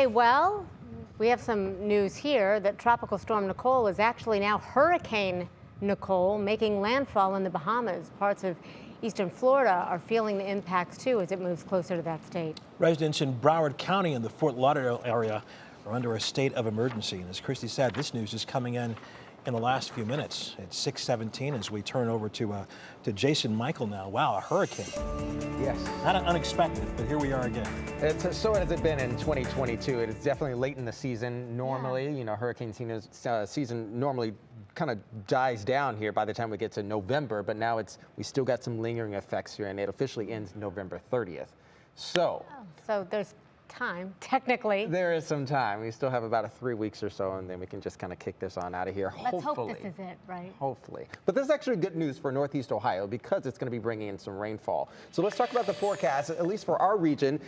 Well, we have some news here that Tropical Storm Nicole is actually now Hurricane Nicole, making landfall in the Bahamas. Parts of eastern Florida are feeling the impacts too as it moves closer to that state. Residents in Broward County in the Fort Lauderdale area are under a state of emergency. And as Christy said, this news is coming in the last few minutes. It's 6:17 as we turn over to Jason Michael now. Wow, a hurricane. Yes. Not unexpected, but here we are again. So has it been in 2022. It is definitely late in the season. Normally, you know, hurricane season normally kind of dies down here by the time we get to November, but now we still got some lingering effects here, and it officially ends November 30th. So there's time, technically. There is some time. We still have about 3 weeks or so, and then we can just kind of kick this on out of here. Let's hope this is it, right? Hopefully. But this is actually good news for Northeast Ohio because it's going to be bringing in some rainfall. So let's talk about the forecast, at least for our region.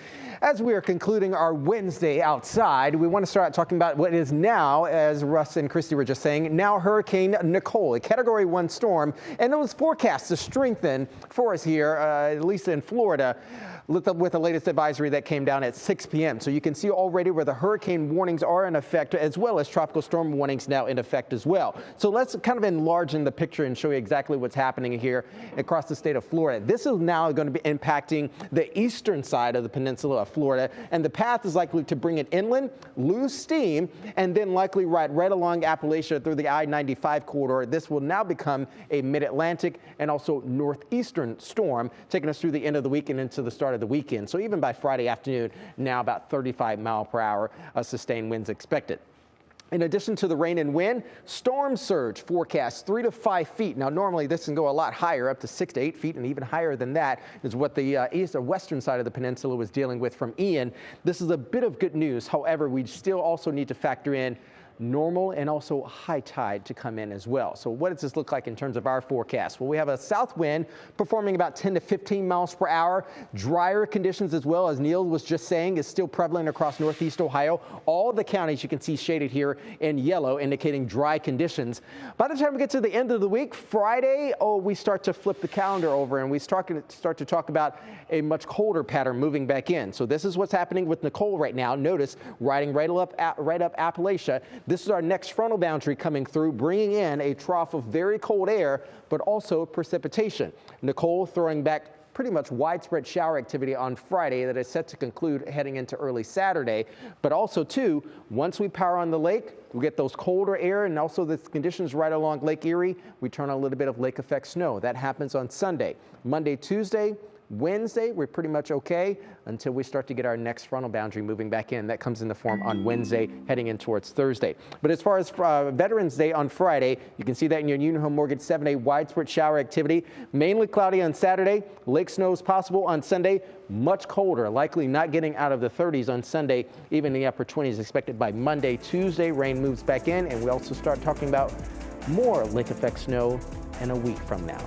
As we are concluding our Wednesday outside, we want to start talking about what is now, as Russ and Christy were just saying, now Hurricane Nicole, a Category 1 storm, and it was forecast to strengthen for us here, at least in Florida, with the latest advisory that came down at 6 p.m. So you can see already where the hurricane warnings are in effect, as well as tropical storm warnings now in effect as well. So let's kind of enlarge in the picture and show you exactly what's happening here across the state of Florida. This is now going to be impacting the eastern side of the peninsula of Florida, and the path is likely to bring it inland, lose steam, and then likely right along Appalachia through the I-95 corridor. This will now become a mid-Atlantic and also northeastern storm, taking us through the end of the week and into the start of the weekend. So even by Friday afternoon, now about 35 mile per hour sustained winds expected. In addition to the rain and wind, storm surge forecast 3 to 5 feet. Now, normally this can go a lot higher, up to 6 to 8 feet, and even higher than that is what the east or western side of the peninsula was dealing with from Ian. This is a bit of good news. However, we still also need to factor in normal and also high tide to come in as well. So what does this look like in terms of our forecast? Well, we have a south wind performing about 10 to 15 miles per hour. Drier conditions as well, as Neil was just saying, is still prevalent across northeast Ohio. All the counties you can see shaded here in yellow, indicating dry conditions. By the time we get to the end of the week, Friday, we start to flip the calendar over and we start to talk about a much colder pattern moving back in. So this is what's happening with Nicole right now. Notice riding right up Appalachia. This is our next frontal boundary coming through, bringing in a trough of very cold air, but also precipitation. Nicole throwing back pretty much widespread shower activity on Friday that is set to conclude heading into early Saturday. But also, too, once we power on the lake, we get those colder air and also the conditions right along Lake Erie. We turn on a little bit of lake effect snow. That happens on Sunday. Monday, Tuesday, Wednesday, we're pretty much okay until we start to get our next frontal boundary moving back in. That comes in the form on Wednesday, heading in towards Thursday. But as far as Veterans Day on Friday, you can see that in your Unit Home Mortgage 7-day widespread shower activity. Mainly cloudy on Saturday. Lake snow is possible on Sunday. Much colder, likely not getting out of the 30s on Sunday. Even the upper 20s expected by Monday. Tuesday, rain moves back in, and we also start talking about more lake effect snow in a week from now.